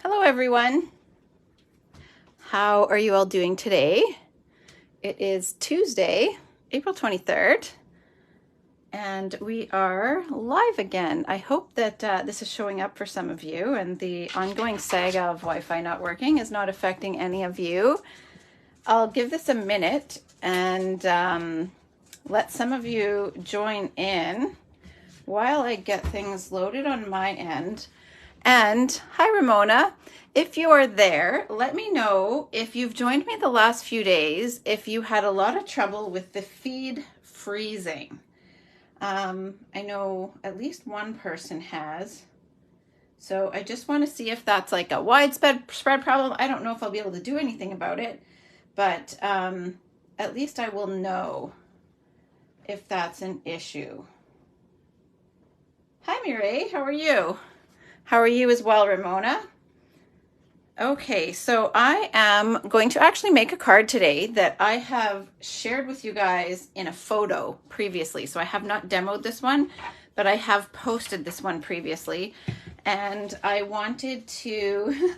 Hello everyone. How are you all doing today? It is Tuesday, April 23rd, and we are live again. I hope that this is showing up for some of you and the ongoing saga of Wi-Fi not working is not affecting any of you. I'll give this a minute and let some of you join in while I get things loaded on my end. And hi, Ramona. If you are there, let me know if you've joined me the last few days, if you had a lot of trouble with the feed freezing. I know at least one person has. So I just want to see if that's like a widespread problem. I don't know if I'll be able to do anything about it, but at least I will know if that's an issue. Hi, Mireille. How are you? How are you as well, Ramona? Okay, so I am going to actually make a card today that I have shared with you guys in a photo previously. So I have not demoed this one, but I have posted this one previously. And I wanted to...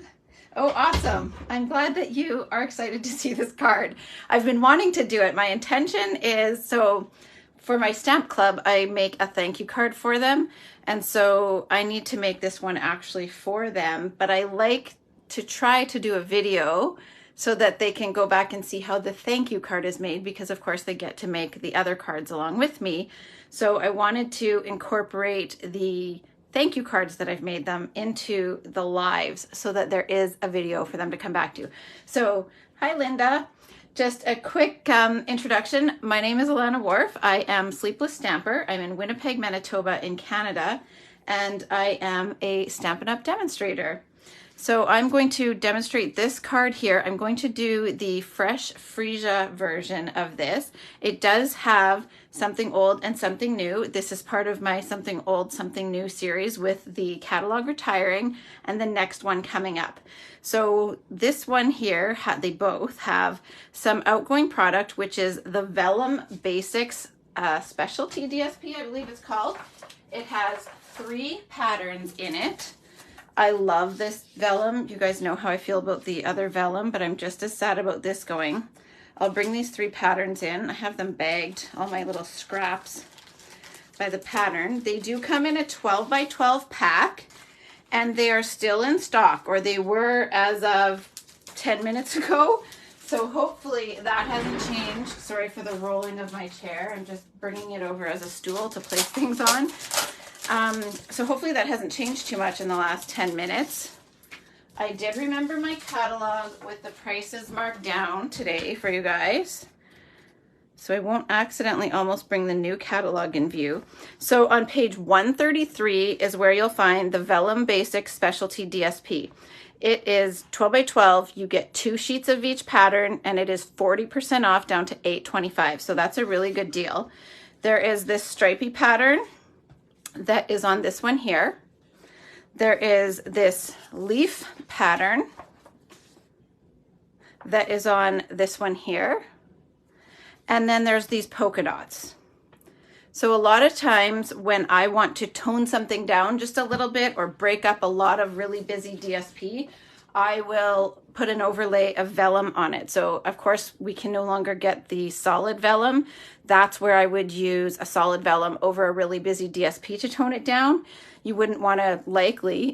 Oh, awesome. I'm glad that you are excited to see this card. I've been wanting to do it. My intention is, so for my stamp club, I make a thank you card for them. And so I need to make this one actually for them, but I like to try to do a video so that they can go back and see how the thank you card is made, because of course they get to make the other cards along with me. So I wanted to incorporate the thank you cards that I've made them into the lives so that there is a video for them to come back to. So hi, Linda. Just a quick introduction. My name is Alana Wharf. I am Sleepless Stamper. I'm in Winnipeg, Manitoba in Canada, and I am a Stampin' Up! Demonstrator. So I'm going to demonstrate this card here. I'm going to do the Fresh Freesia version of this. It does have something old and something new. This is part of my Something Old, Something New series with the catalog retiring and the next one coming up. So this one here, they both have some outgoing product, which is the Vellum Basics Specialty DSP, I believe it's called. It has 3 patterns in it. I love this vellum. You guys know how I feel about the other vellum, but I'm just as sad about this going. I'll bring these 3 patterns in. I have them bagged, all my little scraps by the pattern. They do come in a 12 by 12 pack, and they are still in stock, or they were as of 10 minutes ago. So hopefully that hasn't changed. Sorry for the rolling of my chair. I'm just bringing it over as a stool to place things on. So hopefully that hasn't changed too much in the last 10 minutes. I did remember my catalog with the prices marked down today for you guys, so I won't accidentally almost bring the new catalog in view. So on page 133 is where you'll find the Vellum Basic Specialty DSP. It is 12 by 12. You get 2 sheets of each pattern, and it is 40% off down to $8.25. So that's a really good deal. There is this stripy pattern that is on this one here. There is this leaf pattern that is on this one here. And then there's these polka dots. So a lot of times when I want to tone something down just a little bit or break up a lot of really busy DSP, I will put an overlay of vellum on it. So of course we can no longer get the solid vellum. That's where I would use a solid vellum over a really busy DSP to tone it down. You wouldn't want to likely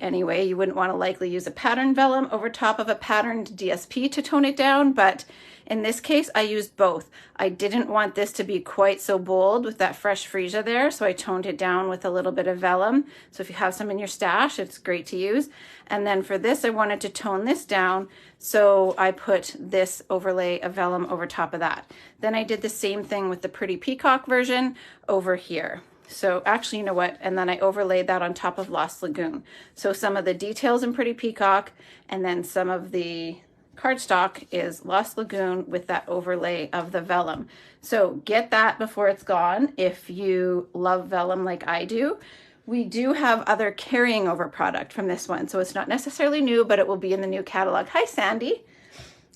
use a pattern vellum over top of a patterned DSP to tone it down, but in this case, I used both. I didn't want this to be quite so bold with that Fresh Freesia there, so I toned it down with a little bit of vellum. So if you have some in your stash, it's great to use. And then for this, I wanted to tone this down, so I put this overlay of vellum over top of that. Then I did the same thing with the Pretty Peacock version over here. So actually, you know what? And then I overlaid that on top of Lost Lagoon. So some of the details in Pretty Peacock, and then some of the cardstock is Lost Lagoon with that overlay of the vellum. So get that before it's gone if you love vellum like I do. We do have other carrying over product from this one, so it's not necessarily new, but it will be in the new catalog. Hi, Sandy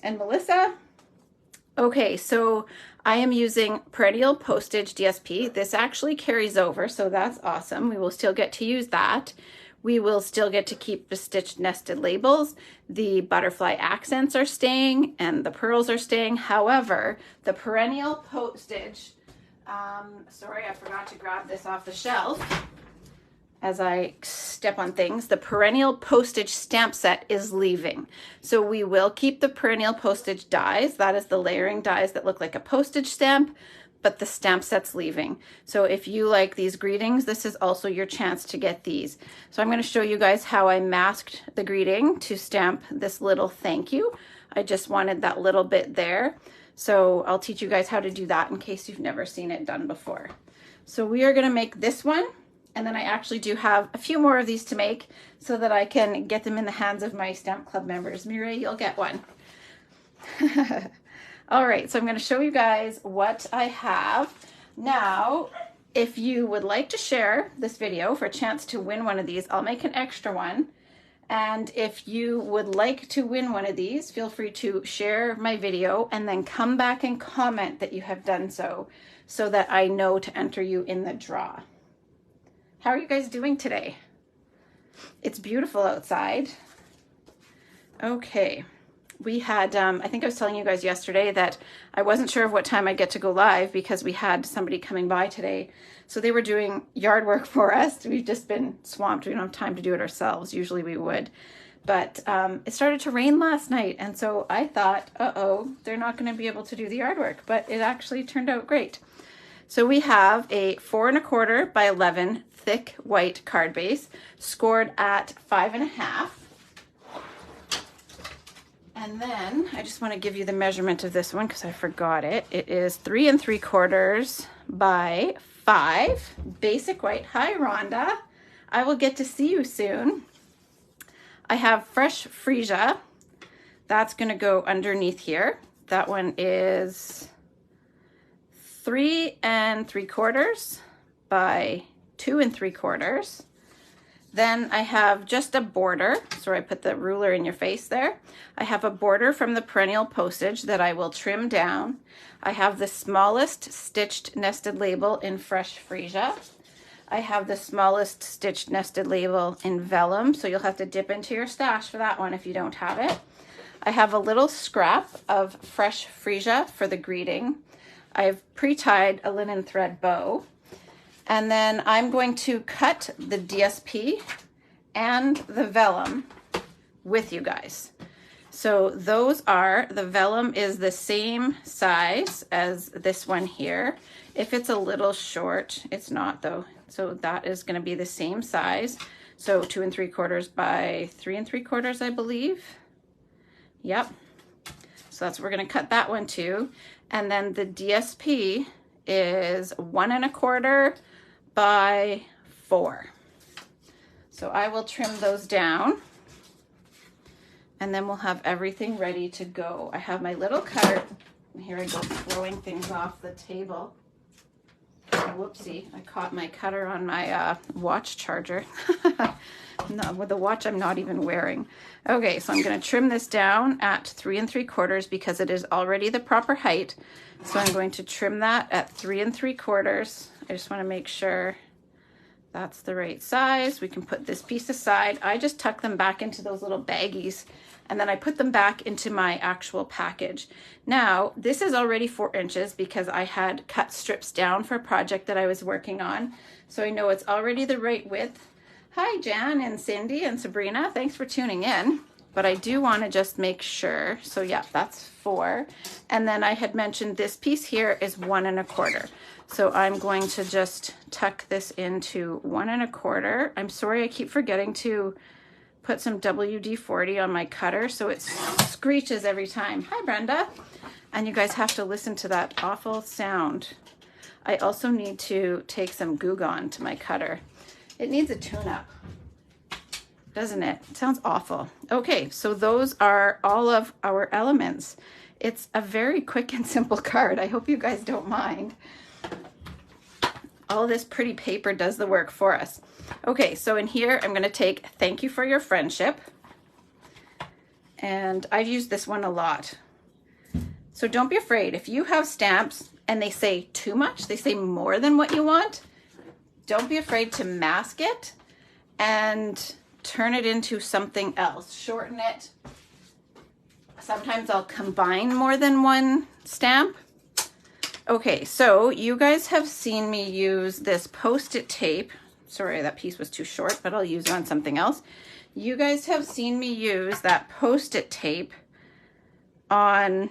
and Melissa. Okay, so I am using Perennial Postage DSP. This actually carries over, so that's awesome. We will still get to use that. We will still get to keep the stitched nested labels. The butterfly accents are staying and the pearls are staying. However, the perennial postage, sorry, I forgot to grab this off the shelf as I step on things. The perennial postage stamp set is leaving. So we will keep the perennial postage dies. That is the layering dies that look like a postage stamp, but the stamp set's leaving. So if you like these greetings, this is also your chance to get these. So I'm going to show you guys how I masked the greeting to stamp this little thank you. I just wanted that little bit there. So I'll teach you guys how to do that in case you've never seen it done before. So we are going to make this one. And then I actually do have a few more of these to make so that I can get them in the hands of my Stamp Club members. Mireille, you'll get one. All right, so I'm going to show you guys what I have. Now, if you would like to share this video for a chance to win one of these, I'll make an extra one. And if you would like to win one of these, feel free to share my video and then come back and comment that you have done so that I know to enter you in the draw. How are you guys doing today? It's beautiful outside. Okay, we had, I think I was telling you guys yesterday that I wasn't sure of what time I'd get to go live because we had somebody coming by today. So they were doing yard work for us. We've just been swamped. We don't have time to do it ourselves. Usually we would. But it started to rain last night. And so I thought, uh-oh, they're not going to be able to do the yard work. But it actually turned out great. So we have a 4 1/4 by 11 thick white card base scored at 5.5. And then I just want to give you the measurement of this one because I forgot it. It is 3 3/4 by 5 basic white. Hi, Rhonda. I will get to see you soon. I have fresh freesia. That's going to go underneath here. That one is 3 3/4 by 2 3/4. Then I have just a border. Sorry, I put the ruler in your face there. I have a border from the perennial postage that I will trim down. I have the smallest stitched nested label in fresh freesia. I have the smallest stitched nested label in vellum, so you'll have to dip into your stash for that one if you don't have it. I have a little scrap of fresh freesia for the greeting. I've pre-tied a linen thread bow. And then I'm going to cut the DSP and the vellum with you guys. So those are, the vellum is the same size as this one here. If it's a little short, it's not though. So that is going to be the same size. So 2 3/4 by 3 3/4, I believe. Yep. So that's, we're going to cut that one too. And then the DSP is 1 1/4 by 4. So I will trim those down and then we'll have everything ready to go. I have my little cutter. Here I go, throwing things off the table. Oh, whoopsie, I caught my cutter on my watch charger. No, with the watch I'm not even wearing. Okay, so I'm going to trim this down at 3 3/4 because it is already the proper height. So I'm going to trim that at 3 3/4. I just want to make sure that's the right size. We can put this piece aside. I just tuck them back into those little baggies and then I put them back into my actual package. Now, this is already 4 inches because I had cut strips down for a project that I was working on. So I know it's already the right width. Hi, Jan and Cindy and Sabrina. Thanks for tuning in. But I do want to just make sure. So yeah, that's 4. And then I had mentioned this piece here is 1 1/4. So I'm going to just tuck this into 1 1/4. I'm sorry, I keep forgetting to put some WD-40 on my cutter so it screeches every time. Hi, Brenda. And you guys have to listen to that awful sound. I also need to take some Goo Gone to my cutter. It needs a tune-up, doesn't it? It sounds awful. Okay, so those are all of our elements. It's a very quick and simple card. I hope you guys don't mind. All this pretty paper does the work for us. Okay, so in here, I'm gonna take Thank You for Your Friendship. And I've used this one a lot. So don't be afraid. If you have stamps and they say too much, they say more than what you want, don't be afraid to mask it and turn it into something else. Shorten it. Sometimes I'll combine more than one stamp. Okay, so you guys have seen me use this Post-it tape. Sorry, that piece was too short, but I'll use it on something else. You guys have seen me use that Post-it tape on,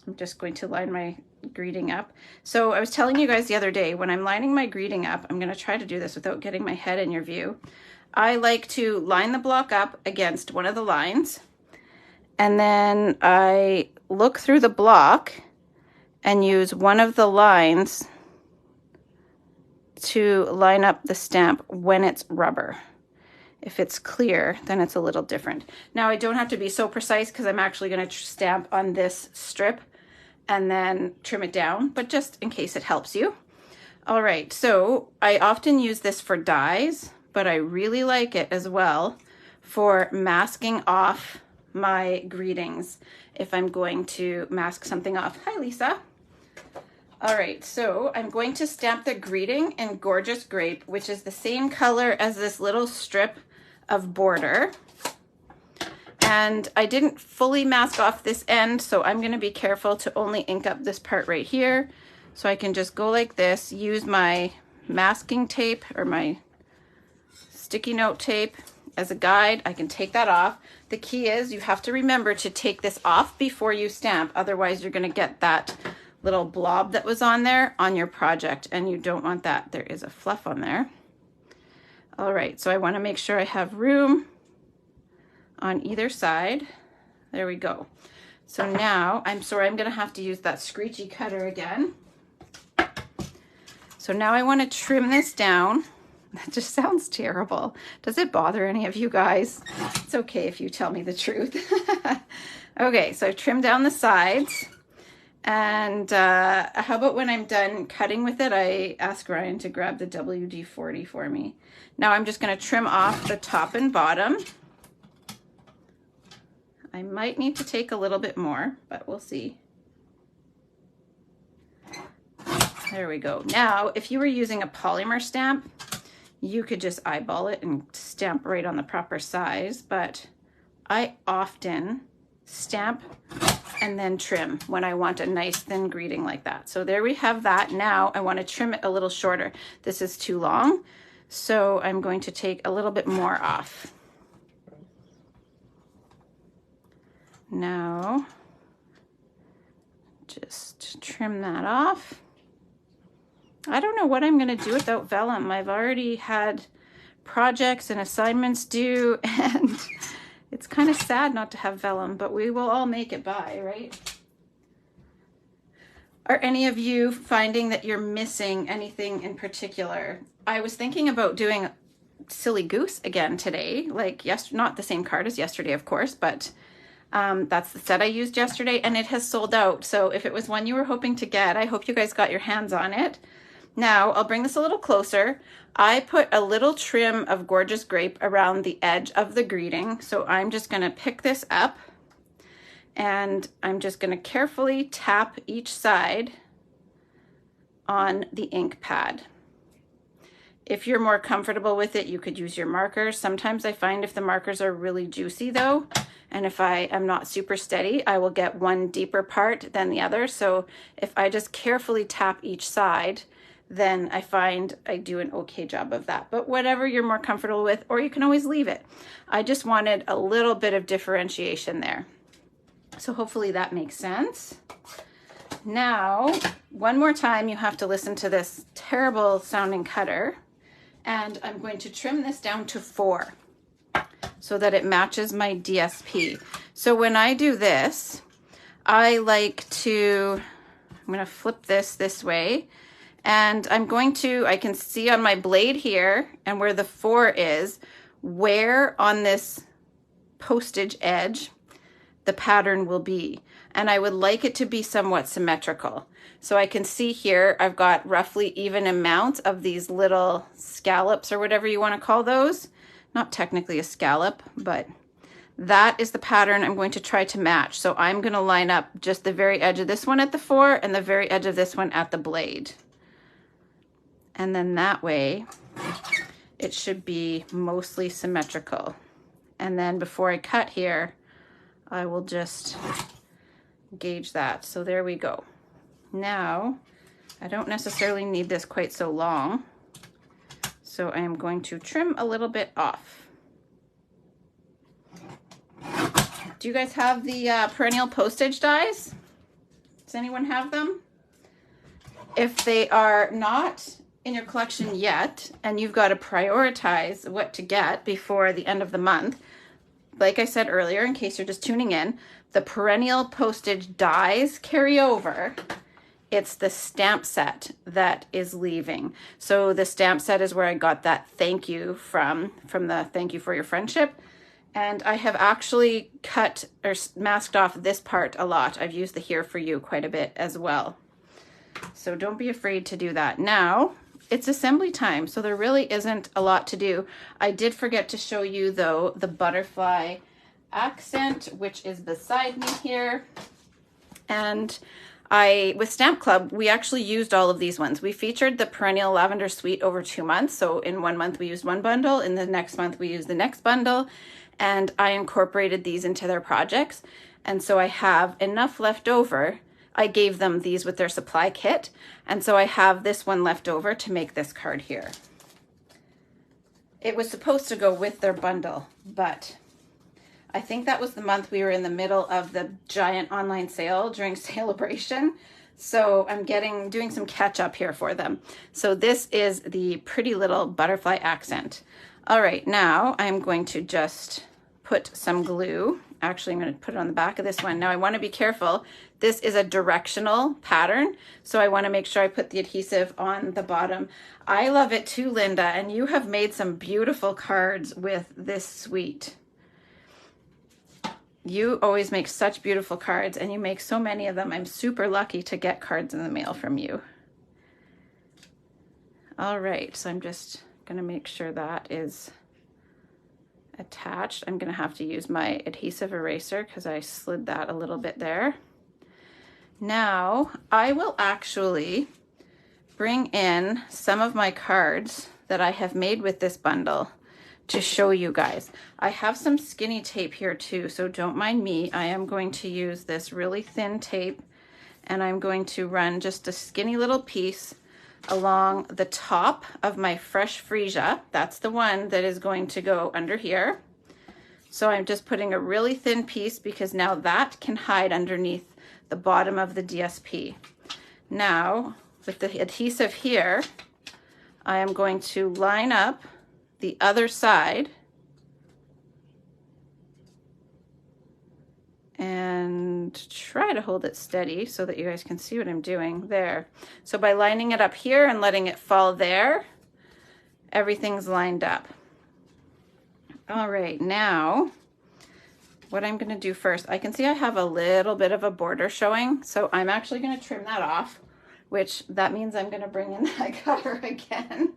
I'm just going to line my greeting up. So I was telling you guys the other day, when I'm lining my greeting up, I'm gonna try to do this without getting my head in your view. I like to line the block up against one of the lines, and then I look through the block and use one of the lines to line up the stamp when it's rubber. If it's clear, then it's a little different. Now I don't have to be so precise because I'm actually going to stamp on this strip and then trim it down, but just in case it helps you. All right, so I often use this for dies, but I really like it as well for masking off my greetings if I'm going to mask something off. Hi, Lisa. All right, so I'm going to stamp the greeting in Gorgeous Grape, which is the same color as this little strip of border. And I didn't fully mask off this end, so I'm gonna be careful to only ink up this part right here. So I can just go like this, use my masking tape or my sticky note tape as a guide. I can take that off. The key is you have to remember to take this off before you stamp, otherwise you're gonna get that little blob that was on there on your project, and you don't want that. There is a fluff on there. All right, so I want to make sure I have room on either side. There we go. So now, I'm sorry, I'm gonna have to use that screechy cutter again. So now I want to trim this down. That just sounds terrible. Does it bother any of you guys? It's okay if you tell me the truth. Okay, so I've trimmed down the sides. And how about when I'm done cutting with it, I ask Ryan to grab the WD-40 for me. Now I'm just going to trim off the top and bottom. I might need to take a little bit more, but we'll see. There we go. Now, if you were using a polymer stamp, you could just eyeball it and stamp right on the proper size, but I often stamp and then trim when I want a nice thin greeting like that. So there we have that. Now I want to trim it a little shorter. This is too long, so I'm going to take a little bit more off. Now just trim that off. I don't know what I'm going to do without vellum. I've already had projects and assignments due, and it's kind of sad not to have vellum, but we will all make it by, right? Are any of you finding that you're missing anything in particular? I was thinking about doing Silly Goose again today, like not the same card as yesterday, of course, but that's the set I used yesterday, and it has sold out. So if it was one you were hoping to get, I hope you guys got your hands on it. Now I'll bring this a little closer. I put a little trim of Gorgeous Grape around the edge of the greeting. So I'm just gonna pick this up and I'm just gonna carefully tap each side on the ink pad. If you're more comfortable with it, you could use your markers. Sometimes I find if the markers are really juicy though, and if I am not super steady, I will get one deeper part than the other. So if I just carefully tap each side, then I find I do an okay job of that. But whatever you're more comfortable with, or you can always leave it. I just wanted a little bit of differentiation there. So hopefully that makes sense. Now, one more time, you have to listen to this terrible sounding cutter. And I'm going to trim this down to 4 so that it matches my DSP. So when I do this, I like to, I'm gonna flip this way, and I'm going to, I can see on my blade here and where the 4 is, where on this postage edge the pattern will be. And I would like it to be somewhat symmetrical. So I can see here, I've got roughly even amounts of these little scallops or whatever you want to call those. Not technically a scallop, but that is the pattern I'm going to try to match. So I'm going to line up just the very edge of this one at the 4 and the very edge of this one at the blade. And then that way it should be mostly symmetrical. And then before I cut here, I will just gauge that. So there we go. Now, I don't necessarily need this quite so long, so I am going to trim a little bit off. Do you guys have the perennial postage dies? Does anyone have them? If they are not in your collection yet, and you've got to prioritize what to get before the end of the month, like I said earlier, in case you're just tuning in, the perennial postage dies carry over. It's the stamp set that is leaving. So the stamp set is where I got that thank you from the thank you for your friendship. And I have actually cut or masked off this part a lot. I've used the here for you quite a bit as well. So don't be afraid to do that. Now it's assembly time, so there really isn't a lot to do. I did forget to show you though the butterfly accent, which is beside me here. And with Stamp Club, we actually used all of these ones. We featured the Perennial Lavender Suite over 2 months. So in 1 month we used one bundle, in the next month we used the next bundle, and I incorporated these into their projects. And so I have enough left over. I gave them these with their supply kit, and so I have this one left over to make this card here. It was supposed to go with their bundle, but I think that was the month we were in the middle of the giant online sale during Celebration. So I'm doing some catch up here for them. So this is the pretty little butterfly accent. All right, now I'm going to just put some glue. Actually, I'm going to put it on the back of this one. Now I want to be careful. This is a directional pattern, so I want to make sure I put the adhesive on the bottom. I love it too, Linda, and you have made some beautiful cards with this suite. You always make such beautiful cards, and you make so many of them. I'm super lucky to get cards in the mail from you. All right, so I'm just going to make sure that is attached. I'm going to have to use my adhesive eraser because I slid that a little bit there. Now I will actually bring in some of my cards that I have made with this bundle to show you guys. I have some skinny tape here too, so don't mind me. I am going to use this really thin tape, and I'm going to run just a skinny little piece along the top of my fresh freesia. That's the one that is going to go under here. So I'm just putting a really thin piece because now that can hide underneath the bottom of the DSP. Now with the adhesive here, I am going to line up the other side and try to hold it steady so that you guys can see what I'm doing there. So by lining it up here and letting it fall there, everything's lined up. All right, now what I'm going to do first, I can see I have a little bit of a border showing, so I'm actually going to trim that off, which that means I'm going to bring in that cutter again.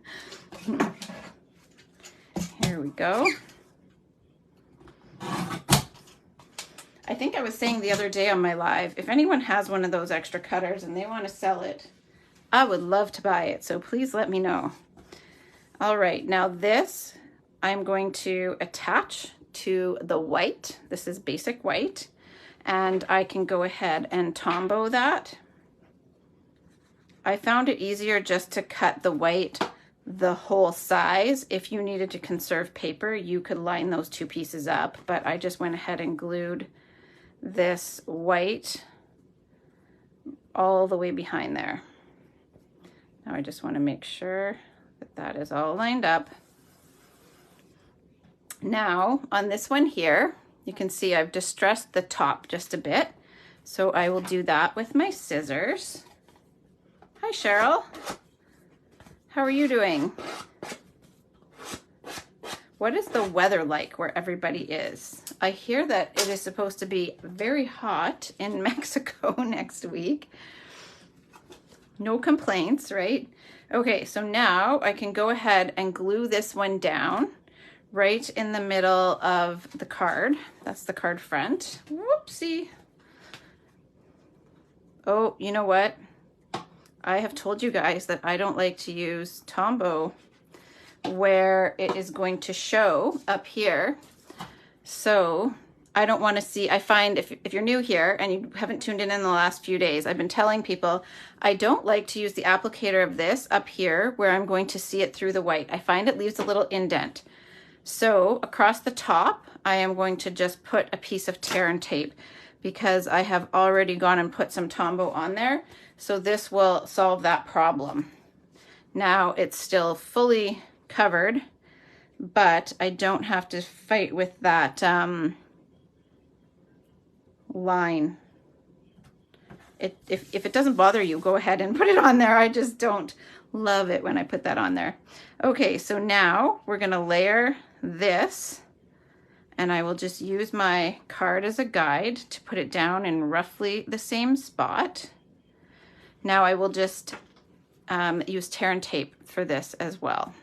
Here we go. I think I was saying the other day on my live, if anyone has one of those extra cutters and they want to sell it, I would love to buy it, so please let me know. All right, now this I'm going to attach to the white. This is basic white, and I can go ahead and tombow that. I found it easier just to cut the white the whole size. If you needed to conserve paper, you could line those two pieces up, but I just went ahead and glued this white all the way behind there. Now I just want to make sure that that is all lined up. Now on this one here, you can see I've distressed the top just a bit, so I will do that with my scissors. Hi Cheryl, how are you doing? What is the weather like where everybody is? I hear that it is supposed to be very hot in Mexico next week. No complaints, right? Okay, so now I can go ahead and glue this one down right in the middle of the card. That's the card front. Whoopsie. Oh, you know what? I have told you guys that I don't like to use Tombow where it is going to show up here. So I don't want to see, I find if you're new here and you haven't tuned in the last few days, I've been telling people I don't like to use the applicator of this up here where I'm going to see it through the white. I find it leaves a little indent. So across the top, I am going to just put a piece of tear and tape because I have already gone and put some Tombow on there. So this will solve that problem. Now it's still fully covered, but I don't have to fight with that line. If it doesn't bother you, go ahead and put it on there. I just don't love it when I put that on there. Okay, so now we're gonna layer this, and I will just use my card as a guide to put it down in roughly the same spot. Now I will just use tear and tape for this as well.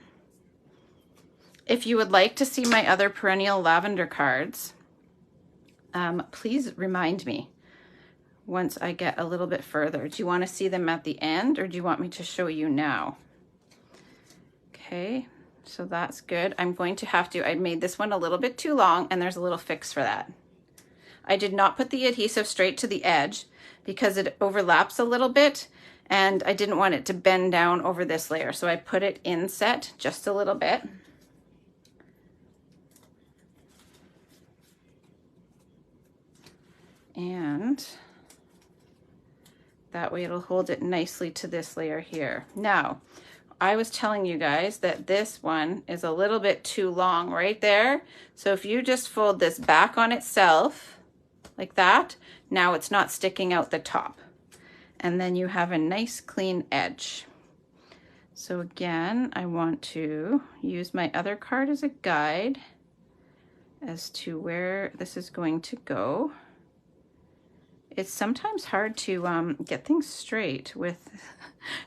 If you would like to see my other perennial lavender cards, please remind me once I get a little bit further. Do you want to see them at the end, or do you want me to show you now? Okay, so that's good. I'm going to have to, I made this one a little bit too long, and there's a little fix for that. I did not put the adhesive straight to the edge because it overlaps a little bit, and I didn't want it to bend down over this layer. So I put it inset just a little bit. And that way it'll hold it nicely to this layer here. Now, I was telling you guys that this one is a little bit too long right there. So if you just fold this back on itself like that, now it's not sticking out the top. And then you have a nice clean edge. So again, I want to use my other card as a guide as to where this is going to go. It's sometimes hard to get things straight with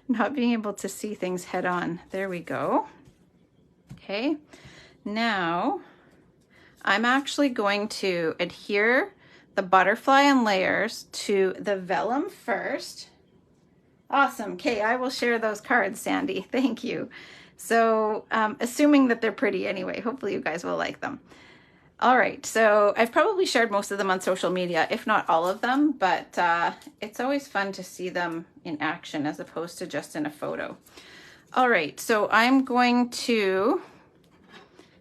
not being able to see things head on. There we go. Okay, now I'm actually going to adhere the butterfly and layers to the vellum first. Awesome. Okay, I will share those cards, Sandy. Thank you. So assuming that they're pretty anyway, hopefully you guys will like them. All right, so I've probably shared most of them on social media, if not all of them, but it's always fun to see them in action as opposed to just in a photo. All right, so I'm going to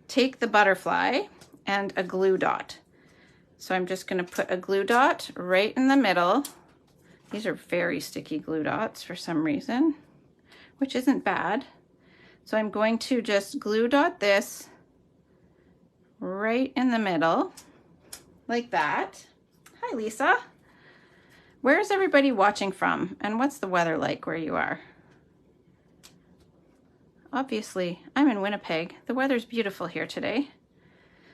take the butterfly and a glue dot. So I'm just going to put a glue dot right in the middle. These are very sticky glue dots for some reason, which isn't bad. So I'm going to just glue dot this right in the middle, like that. Hi, Lisa. Where's everybody watching from? And what's the weather like where you are? Obviously, I'm in Winnipeg. The weather's beautiful here today.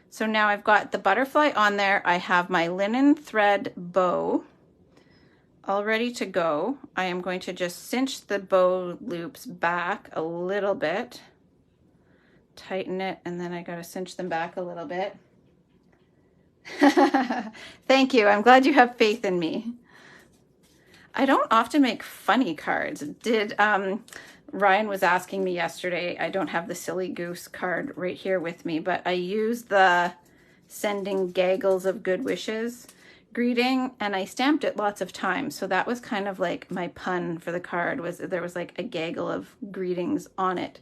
So now I've got the butterfly on there. I have my linen thread bow all ready to go. I am going to just cinch the bow loops back a little bit, tighten it, and then I gotta cinch them back a little bit. Thank you. I'm glad you have faith in me. I don't often make funny cards. Ryan was asking me yesterday, I don't have the silly goose card right here with me, but I used the sending gaggles of good wishes greeting, and I stamped it lots of times. So that was kind of like my pun for the card, was there was like a gaggle of greetings on it.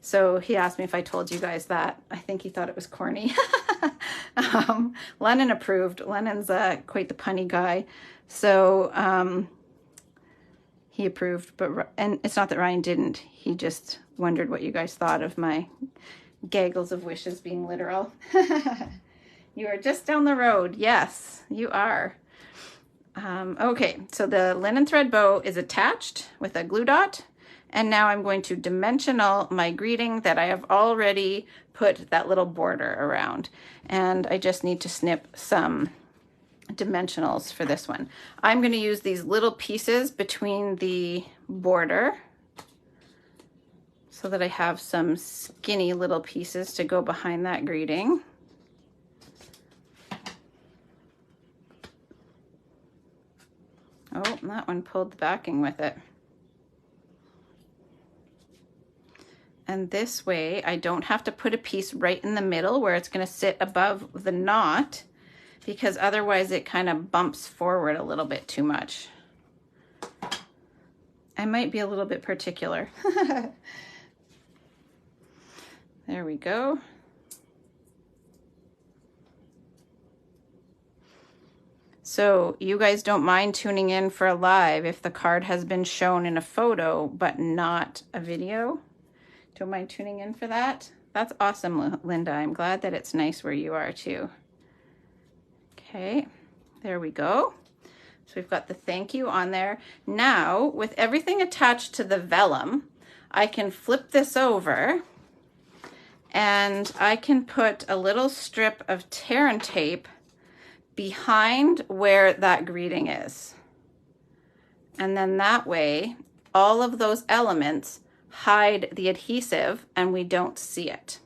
So he asked me if I told you guys that. I think he thought it was corny. Lennon approved. Lennon's quite the punny guy. So he approved, and it's not that Ryan didn't. He just wondered what you guys thought of my gaggles of wishes being literal. You are just down the road. Yes, you are. Okay, so the linen thread bow is attached with a glue dot. And now I'm going to dimensional my greeting that I have already put that little border around. And I just need to snip some dimensionals for this one. I'm going to use these little pieces between the border so that I have some skinny little pieces to go behind that greeting. Oh, that one pulled the backing with it. And this way I don't have to put a piece right in the middle where it's going to sit above the knot, because otherwise it kind of bumps forward a little bit too much. I might be a little bit particular. There we go. So you guys don't mind tuning in for a live if the card has been shown in a photo but not a video? Don't mind tuning in for that? That's awesome, Linda. I'm glad that it's nice where you are too. Okay, there we go. So we've got the thank you on there. Now, with everything attached to the vellum, I can flip this over and I can put a little strip of tear and tape behind where that greeting is. And then that way, all of those elements hide the adhesive and we don't see it.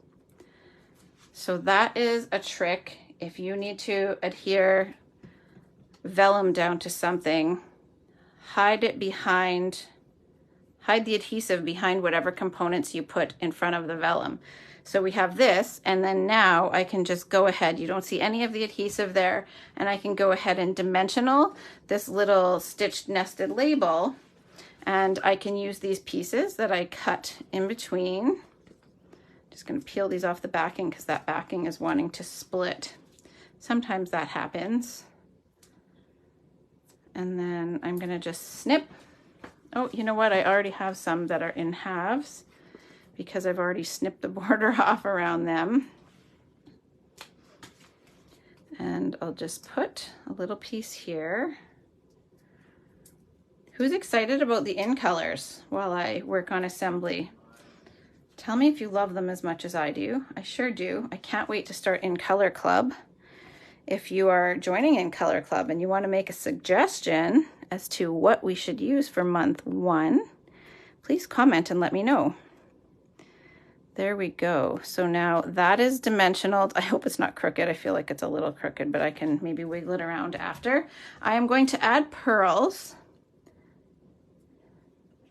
So that is a trick. If you need to adhere vellum down to something, hide it behind, hide the adhesive behind whatever components you put in front of the vellum. So we have this, and then now I can just go ahead. You don't see any of the adhesive there, and I can go ahead and dimensional this little stitched nested label, and I can use these pieces that I cut in between. Just going to peel these off the backing because that backing is wanting to split. Sometimes that happens. And then I'm going to just snip. Oh, you know what? I already have some that are in halves, because I've already snipped the border off around them. And I'll just put a little piece here. Who's excited about the in colors while I work on assembly? Tell me if you love them as much as I do. I sure do. I can't wait to start In Color Club. If you are joining In Color Club and you want to make a suggestion as to what we should use for month 1, please comment and let me know. There we go. So now that is dimensional. I hope it's not crooked. I feel like it's a little crooked, but I can maybe wiggle it around after. I am going to add pearls.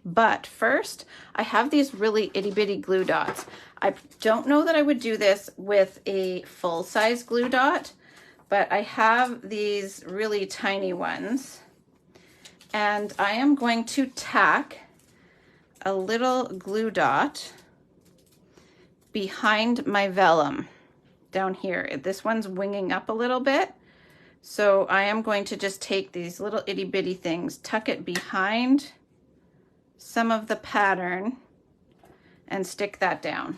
But first, I have these really itty bitty glue dots. I don't know that I would do this with a full size glue dot, but I have these really tiny ones. And I am going to tack a little glue dot behind my vellum down here. This one's winging up a little bit. So I am going to just take these little itty bitty things, tuck it behind some of the pattern and stick that down.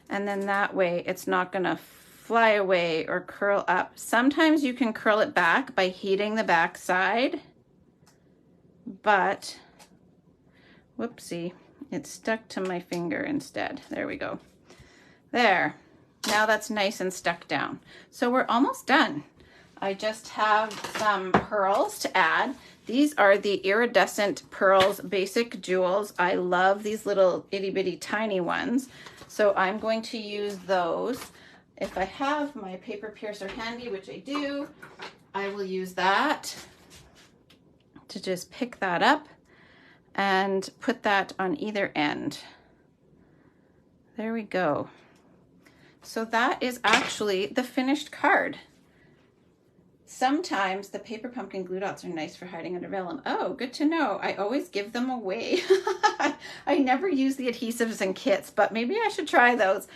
And then that way it's not gonna fly away or curl up. Sometimes you can curl it back by heating the back side, but whoopsie, it stuck to my finger instead. There we go. There, now that's nice and stuck down. So we're almost done. I just have some pearls to add. These are the Iridescent Pearls Basic Jewels. I love these little itty bitty tiny ones. So I'm going to use those. If I have my paper piercer handy, which I do, I will use that to just pick that up and put that on either end. There we go. So that is actually the finished card. Sometimes the paper pumpkin glue dots are nice for hiding under vellum. Oh, good to know. I always give them away. I never use the adhesives in kits, but maybe I should try those.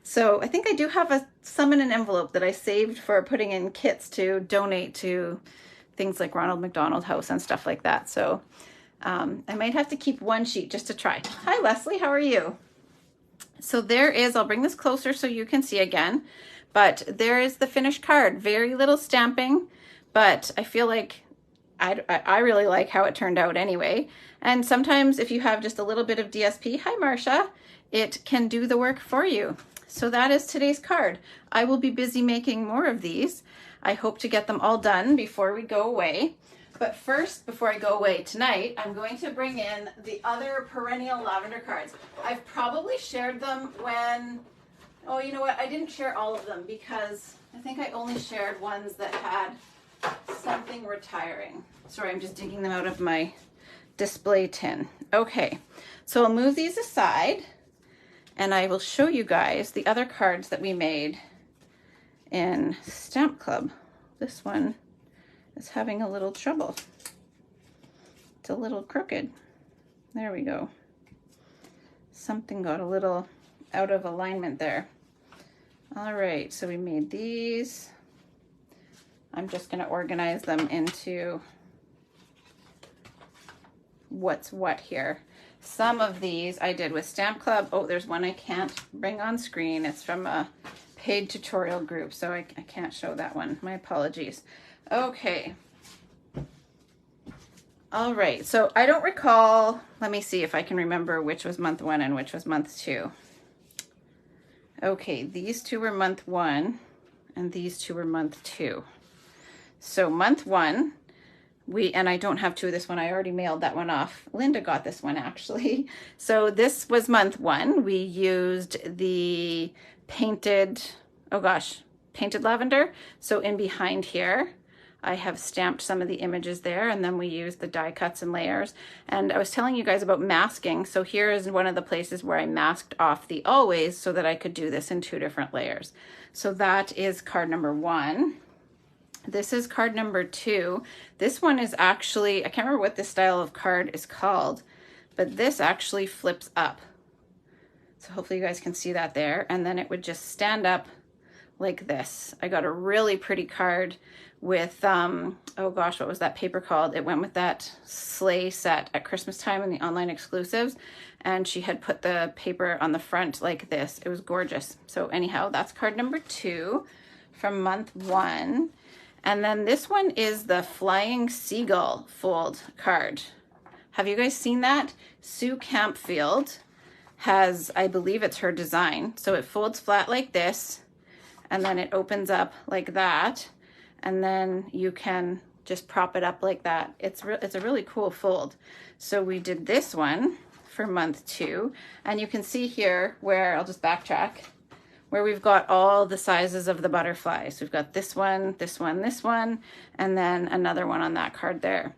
So I think I do have some in an envelope that I saved for putting in kits to donate to things like Ronald McDonald House and stuff like that. So I might have to keep one sheet just to try. Hi, Leslie. How are you? So there is, I'll bring this closer so you can see again, but there is the finished card. Very little stamping, but I feel like I really like how it turned out anyway. And sometimes if you have just a little bit of DSP, hi Marcia, it can do the work for you. So that is today's card. I will be busy making more of these. I hope to get them all done before we go away. But first, before I go away tonight, I'm going to bring in the other perennial lavender cards. I've probably shared them when, oh, you know what? I didn't share all of them because I think I only shared ones that had something retiring. Sorry, I'm just digging them out of my display tin. Okay, so I'll move these aside and I will show you guys the other cards that we made in Stamp Club. This one is having a little trouble. It's a little crooked. There we go. Something got a little out of alignment there. All right, so we made these. I'm just going to organize them into what's what here. Some of these I did with Stamp Club. Oh, there's one I can't bring on screen. It's from a paid tutorial group, so I can't show that one. My apologies. Okay. All right, so I don't recall, let me see if I can remember which was month 1 and which was month 2. Okay, these two were month 1 and these two were month 2. So month 1, and I don't have 2 of this one, I already mailed that one off. Linda got this one actually. So this was month 1. We used the painted, oh gosh, painted lavender. So in behind here, I have stamped some of the images there, and then we used the die cuts and layers. And I was telling you guys about masking. So here is one of the places where I masked off the always so that I could do this in 2 different layers. So that is card number 1. This is card number 2. This one is actually, I can't remember what this style of card is called, but this actually flips up. So hopefully you guys can see that there. And then it would just stand up like this. I got a really pretty card with, oh gosh, what was that paper called? It went with that sleigh set at Christmas time in the online exclusives. And she had put the paper on the front like this. It was gorgeous. So anyhow, that's card number 2 from month 1. And then this one is the Flying Seagull fold card. Have you guys seen that? Sue Campfield has, I believe it's her design. So it folds flat like this, and then it opens up like that. And then you can just prop it up like that. It's a really cool fold. So we did this one for month 2. And you can see here where, I'll just backtrack, where we've got all the sizes of the butterflies. We've got this one, this one, this one, and then another one on that card there.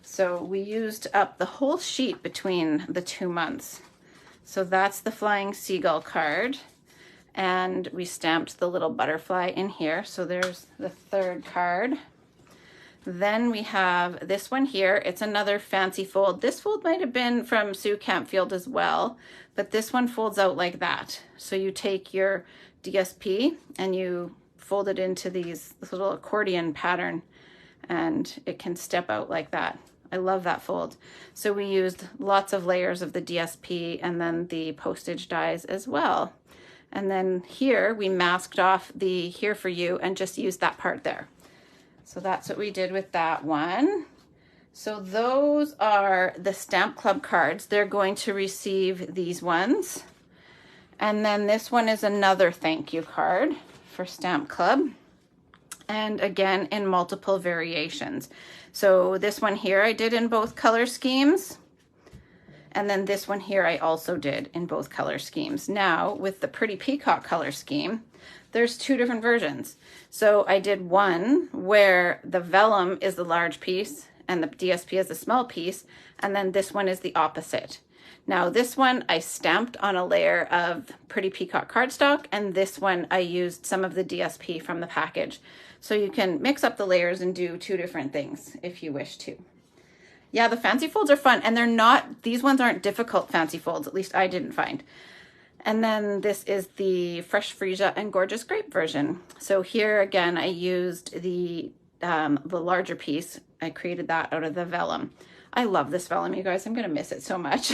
So we used up the whole sheet between the 2 months. So that's the Flying Seagull card. And we stamped the little butterfly in here. So there's the 3rd card. Then we have this one here. It's another fancy fold. This fold might have been from Sue Campfield as well, but this one folds out like that. So you take your DSP and you fold it into this little accordion pattern, and it can step out like that. I love that fold. So we used lots of layers of the DSP and then the postage dies as well. And then here we masked off the Here For You and just used that part there. So that's what we did with that one. So those are the Stamp Club cards. They're going to receive these ones. And then this one is another thank you card for Stamp Club. And again, in multiple variations. So this one here I did in both color schemes. And then this one here I also did in both color schemes. Now with the Pretty Peacock color scheme, there's 2 different versions. So I did one where the vellum is the large piece and the DSP is the small piece, and then this one is the opposite. Now this one I stamped on a layer of Pretty Peacock cardstock, and this one I used some of the DSP from the package. So you can mix up the layers and do 2 different things if you wish to. Yeah, the fancy folds are fun, and they're not, these ones aren't difficult fancy folds, at least I didn't find. And then this is the Fresh Freesia and Gorgeous Grape version. So here again, I used the larger piece. I created that out of the vellum. I love this vellum, you guys. I'm gonna miss it so much.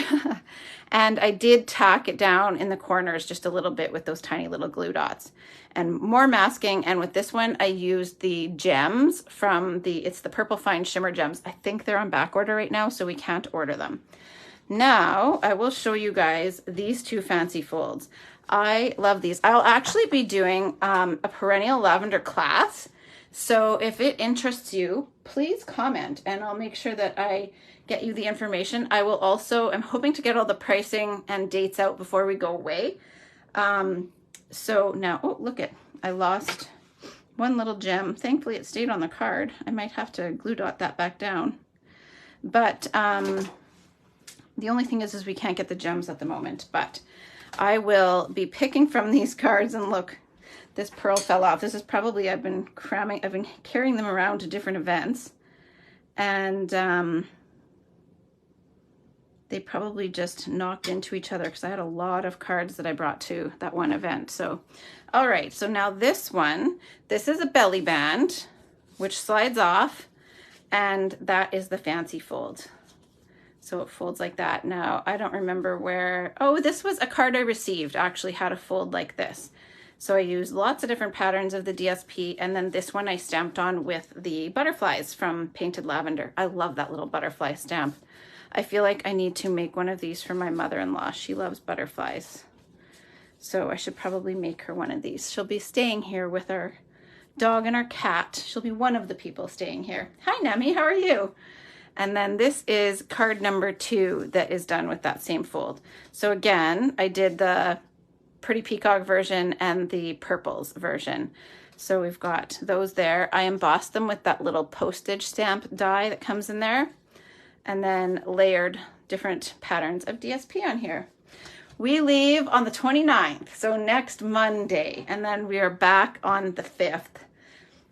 And I did tack it down in the corners just a little bit with those tiny little glue dots. And more masking, and with this one, I used the gems from it's the Purple Fine Shimmer Gems. I think they're on back order right now, so we can't order them. Now, I will show you guys these 2 fancy folds. I love these. I'll actually be doing a perennial lavender class. So if it interests you, please comment and I'll make sure that I get you the information. I will also, I'm hoping to get all the pricing and dates out before we go away. So now, oh, look it, I lost one little gem. Thankfully it stayed on the card. I might have to glue dot that back down. But the only thing is we can't get the gems at the moment, but I will be picking from these cards. And look, this pearl fell off. This is probably, I've been carrying them around to different events. And they probably just knocked into each other because I had a lot of cards that I brought to that one event. So, all right, so now this one, this is a belly band, which slides off, and that is the fancy fold. So it folds like that. Now, I don't remember where, oh, this was a card I received, actually, how to fold like this. So I used lots of different patterns of the DSP, and then this one I stamped on with the butterflies from Painted Lavender. I love that little butterfly stamp. I feel like I need to make one of these for my mother-in-law. She loves butterflies. So I should probably make her one of these. She'll be staying here with our dog and our cat. She'll be one of the people staying here. Hi, Nemi, how are you? And then this is card number 2 that is done with that same fold. So again, I did the Pretty Peacock version and the purples version. So we've got those there. I embossed them with that little postage stamp die that comes in there, and then layered different patterns of DSP on here. We leave on the 29th, so next Monday, and then we are back on the 5th.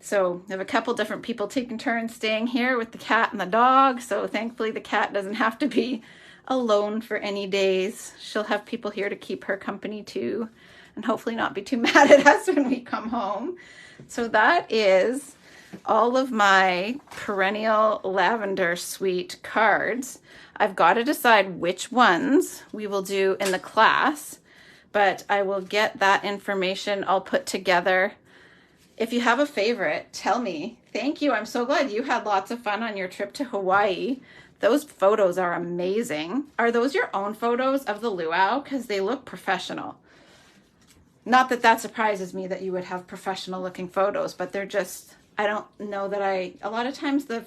So we have a couple different people taking turns staying here with the cat and the dog. So thankfully the cat doesn't have to be alone for any days. She'll have people here to keep her company too, and hopefully not be too mad at us when we come home. So that is all of my perennial lavender suite cards. I've got to decide which ones we will do in the class, but I will get that information all put together. If you have a favorite, tell me. Thank you. I'm so glad you had lots of fun on your trip to Hawaii. Those photos are amazing. Are those your own photos of the luau? Because they look professional. Not that that surprises me that you would have professional looking photos, but they're just, I don't know that a lot of times the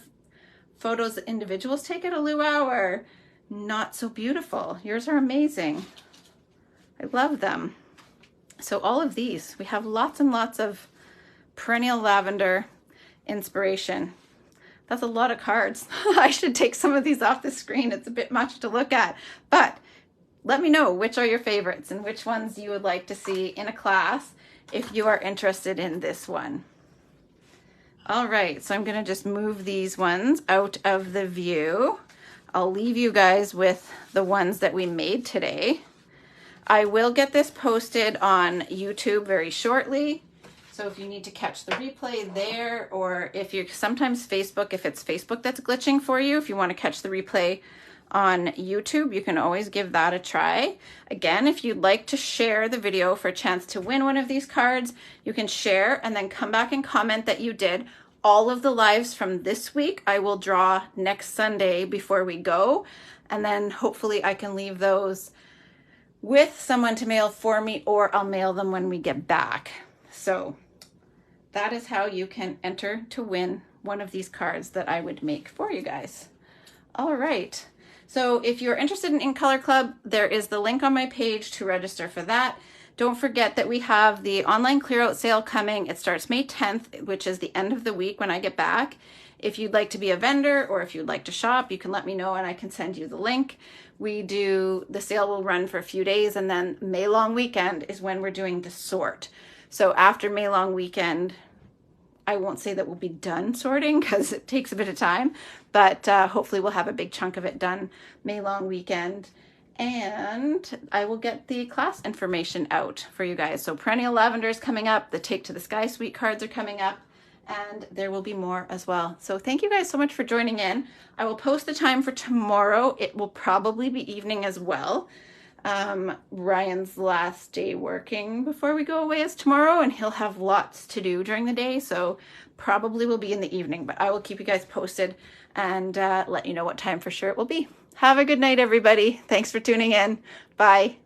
photos that individuals take at a luau are not so beautiful. Yours are amazing. I love them. So all of these, we have lots and lots of perennial lavender inspiration. That's a lot of cards. I should take some of these off the screen. It's a bit much to look at, but let me know which are your favorites and which ones you would like to see in a class if you are interested in this one. All right, so I'm gonna just move these ones out of the view. I'll leave you guys with the ones that we made today. I will get this posted on YouTube very shortly. So if you need to catch the replay there, or if you're sometimes Facebook, if it's Facebook that's glitching for you, if you want to catch the replay on YouTube, you can always give that a try. Again, if you'd like to share the video for a chance to win one of these cards, you can share and then come back and comment that you did. All of the lives from this week, I will draw next Sunday before we go. And then hopefully I can leave those with someone to mail for me, or I'll mail them when we get back. So that is how you can enter to win one of these cards that I would make for you guys. All right. So if you're interested in Color Club, there is the link on my page to register for that. Don't forget that we have the online clear out sale coming. It starts May 10th, which is the end of the week when I get back. If you'd like to be a vendor or if you'd like to shop, you can let me know and I can send you the link. The sale will run for a few days, and then May long weekend is when we're doing the sort. So after May long weekend, I won't say that we'll be done sorting because it takes a bit of time, but hopefully we'll have a big chunk of it done May long weekend. And I will get the class information out for you guys. So Perennial Lavender is coming up. The Take to the Sky Suite cards are coming up, and there will be more as well. So thank you guys so much for joining in. I will post the time for tomorrow. It will probably be evening as well. Ryan's last day working before we go away is tomorrow, and he'll have lots to do during the day, so probably will be in the evening, but I will keep you guys posted and let you know what time for sure it will be. Have a good night, everybody. Thanks for tuning in. Bye.